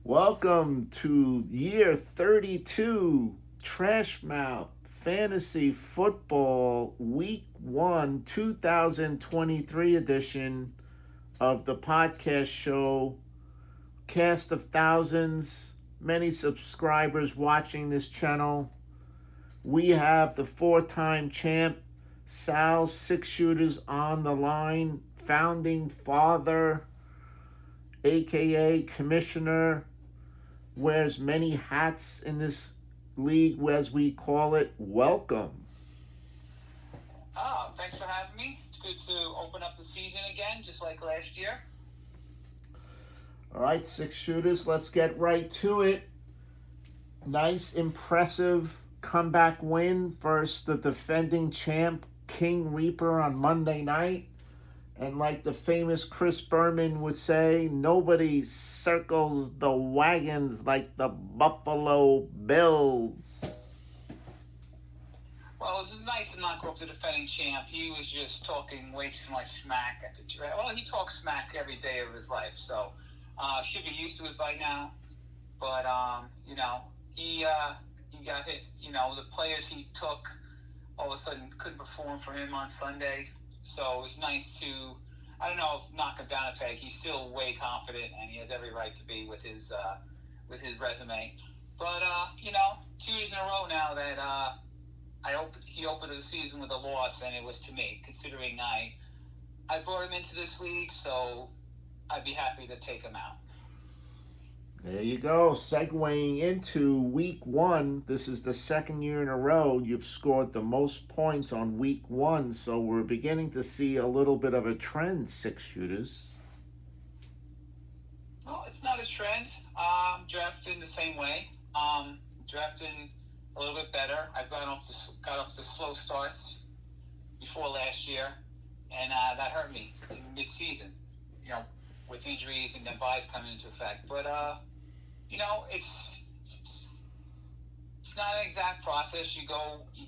Welcome to year 32 Trash Mouth Fantasy Football Week 1 2023 edition of the podcast show. Cast of thousands, many subscribers watching this channel. We have the four-time champ, Sal Six Shooters, on the line, founding father, aka commissioner, wears many hats in this league, as we call it. Welcome. Thanks for having me. It's good to open up the season again, just like last year. All right, Six Shooters, let's get right to it. Nice, impressive comeback win versus the defending champ, King Reaper, on Monday night. And like the famous Chris Berman would say, nobody circles the wagons like the Buffalo Bills. Well, it was nice to not go up to the defending champ. He was just talking way too much smack at the draft. Well, he talks smack every day of his life, so should be used to it by now. But he got hit. The players he took all of a sudden couldn't perform for him on Sunday. So it was nice to, I don't know if knock him down a peg. He's still way confident, and he has every right to be with his resume. But 2 years in a row now that he opened the season with a loss, and it was to me, considering I brought him into this league, so I'd be happy to take him out. There you go. Segueing into week 1, this is the second year in a row you've scored the most points on week 1, so we're beginning to see a little bit of a trend, Six Shooters. Well, it's not a trend. Drafting the same way. Drafting a little bit better. I've got off the slow starts before last year, and that hurt me in mid-season, with injuries and then buys coming into effect. But it's not an exact process. You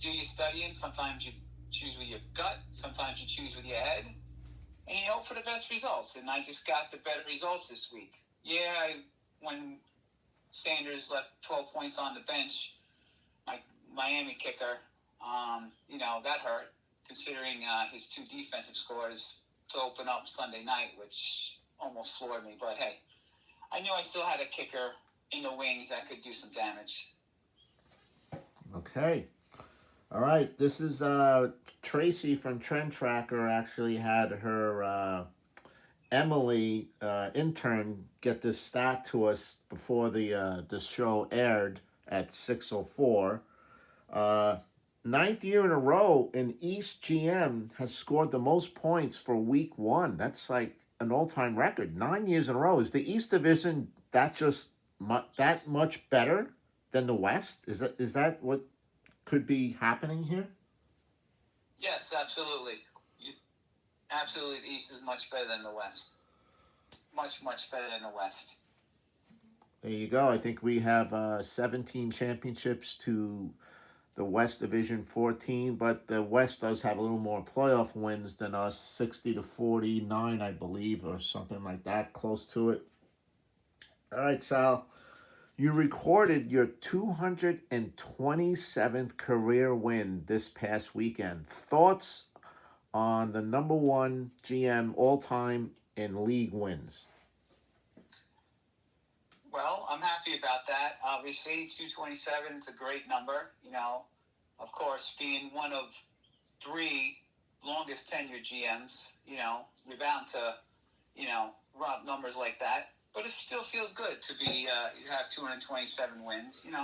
do your studying. Sometimes you choose with your gut. Sometimes you choose with your head, and you hope for the best results. And I just got the better results this week. Yeah, when Sanders left 12 points on the bench, my Miami kicker, that hurt, considering his 2 defensive scores to open up Sunday night, which almost floored me. But hey, I knew I still had a kicker in the wings that could do some damage. Okay. All right. This is Tracy from Trend Tracker actually had her Emily intern get this stat to us before this show aired at 6:04. 9th year in a row, an East GM has scored the most points for week 1. That's like an all-time record. 9 years in a row. Is the East Division that much better than the West? Is that what could be happening here? Yes, absolutely. Absolutely, the East is much better than the West. Much, much better than the West. There you go. I think we have 17 championships to the West Division 14, but the West does have a little more playoff wins than us, 60-49, I believe, or something like that, close to it. All right, Sal, you recorded your 227th career win this past weekend. Thoughts on the number 1 GM all-time in league wins? Well, I'm happy about that. Obviously, 227 is a great number. Of course, being one of 3 longest tenured GMs, you're bound to, run numbers like that. But it still feels good to be you have 227 wins, and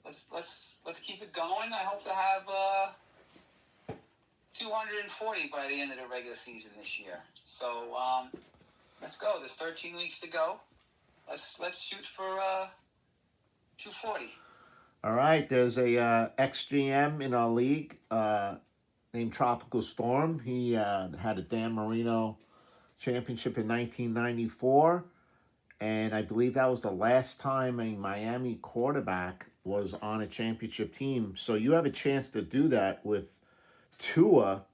let's keep it going. I hope to have 240 by the end of the regular season this year. So let's go. There's 13 weeks to go. Let's shoot for 240. All right. There's a ex-GM in our league named Tropical Storm. He had a Dan Marino championship in 1994, and I believe that was the last time a Miami quarterback was on a championship team. So you have a chance to do that with Tua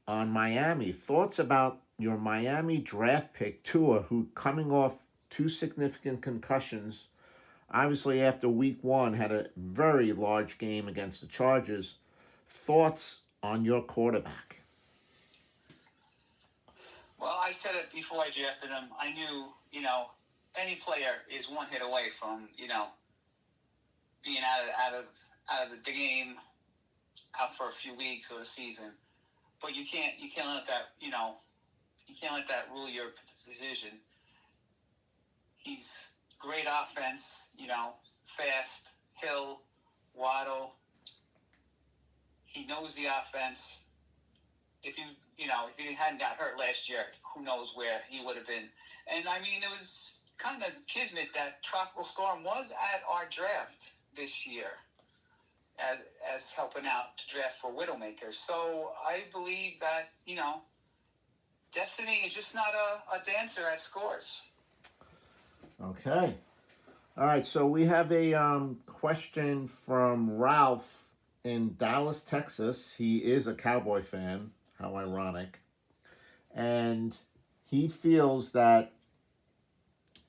on Miami. Thoughts about your Miami draft pick, Tua, who coming off two significant concussions, obviously after week one had a very large game against the Chargers. Thoughts on your quarterback? Well, I said it before I drafted him. I knew, any player is one hit away from, being out of the game, out for a few weeks or a season. But you can't let that, you can't let that rule your decision. He's great offense, fast, Hill, Waddle. He knows the offense. If he hadn't got hurt last year, who knows where he would have been. And I mean, it was kind of kismet that Tropical Storm was at our draft this year as helping out to draft for Widowmakers. So I believe that, Destiny is just not a dancer at scores. Okay. All right, so we have a question from Ralph in Dallas, Texas. He is a Cowboy fan. How ironic. And he feels that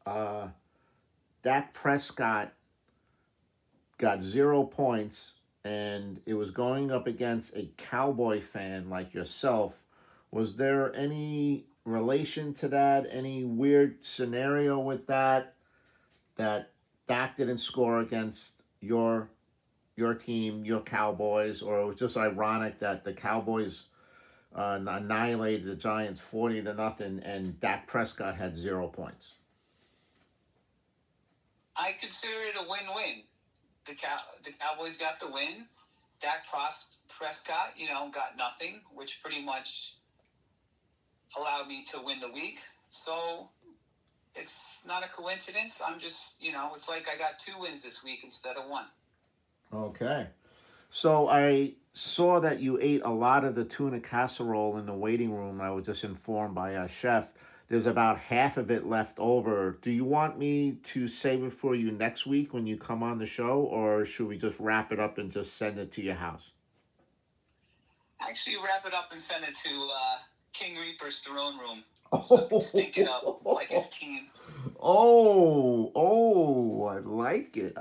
Dak Prescott got 0 points and it was going up against a Cowboy fan like yourself. Was there any relation to that? Any weird scenario with that Dak didn't score against your team, your Cowboys, or it was just ironic that the Cowboys annihilated the Giants 40-0, and Dak Prescott had 0 points? I consider it a win-win. The Cowboys got the win. Dak Prescott, got nothing, which pretty much allowed me to win the week. So it's not a coincidence. I'm just, it's like I got 2 wins this week instead of 1. Okay. So I saw that you ate a lot of the tuna casserole in the waiting room. I was just informed by our chef. There's about half of it left over. Do you want me to save it for you next week when you come on the show, or should we just wrap it up and just send it to your house? Actually, wrap it up and send it to King Reaper's throne room so he can stink it up like his team. Oh, I like it.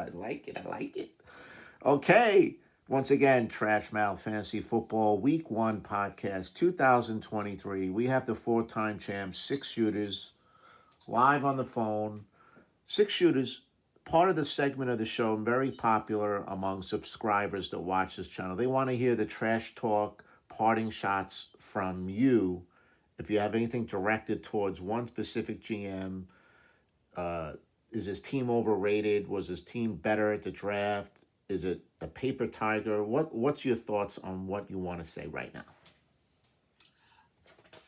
Okay. Once again, Trash Mouth Fantasy Football Week 1 podcast 2023. We have the 4-time champ, Six Shooters, live on the phone. Six Shooters, part of the segment of the show, very popular among subscribers that watch this channel. They want to hear the trash talk, parting shots from you. If you have anything directed towards one specific GM, is his team overrated? Was his team better at the draft? Is it a paper tiger? What's your thoughts on what you want to say right now?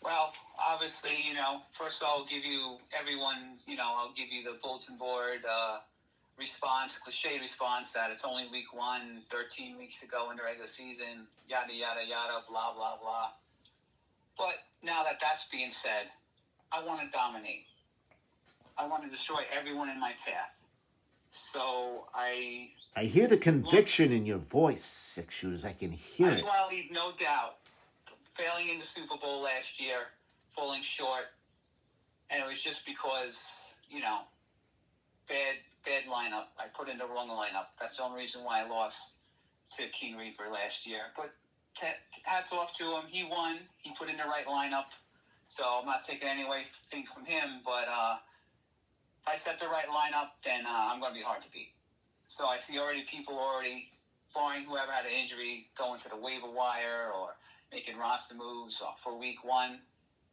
Well, obviously, first I'll give you everyone's, I'll give you the bulletin board response, cliche response that it's only week 1, 13 weeks to go in the regular season, yada, yada, yada, blah, blah, blah. But now that that's being said, I want to dominate. I want to destroy everyone in my path. So I hear the conviction in your voice, Six Shooters. I can hear it. I just want to leave no doubt. Failing in the Super Bowl last year, falling short, and it was just because, bad lineup. I put in the wrong lineup. That's the only reason why I lost to King Reaper last year. But hats off to him. He won. He put in the right lineup. So I'm not taking anything from him, but if I set the right lineup, then I'm going to be hard to beat. So I see people barring whoever had an injury, going to the waiver wire or making roster moves for week 1.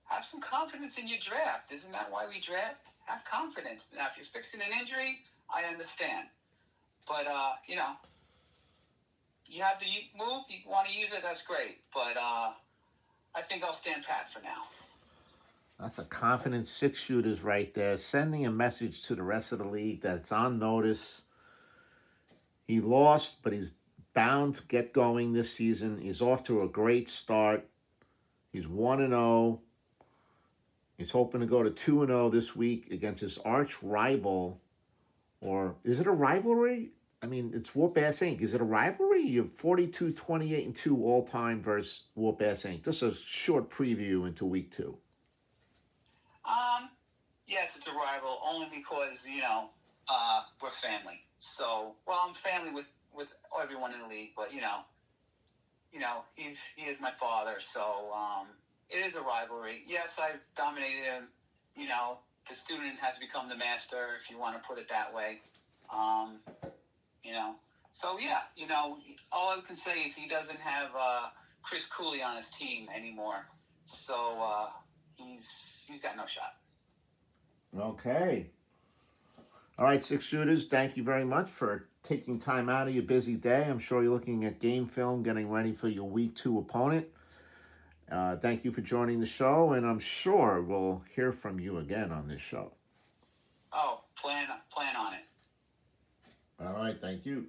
Have some confidence in your draft. Isn't that why we draft? Have confidence. Now, if you're fixing an injury, I understand. But, you have the move. You want to use it, that's great. But I think I'll stand pat for now. That's a confident Six Shooters right there, sending a message to the rest of the league that it's on notice. He lost, but he's bound to get going this season. He's off to a great start. He's 1-0. He's hoping to go to 2-0 this week against his arch rival. Or is it a rivalry? I mean, it's Whoop Ass Inc. Is it a rivalry? You have 42, 28, and 2 all-time versus Whoop Ass Inc. Just a short preview into week 2. yes, it's a rival only because we're family. So, well, I'm family with everyone in the league, but he is my father, so it is a rivalry. Yes, I've dominated him. The student has become the master, if you want to put it that way. So yeah, all I can say is he doesn't have Chris Cooley on his team anymore, so he's got no shot. Okay. All right, Six Shooters, thank you very much for taking time out of your busy day. I'm sure you're looking at game film, getting ready for your week 2 opponent. Thank you for joining the show, and I'm sure we'll hear from you again on this show. Oh, plan on it. All right, thank you.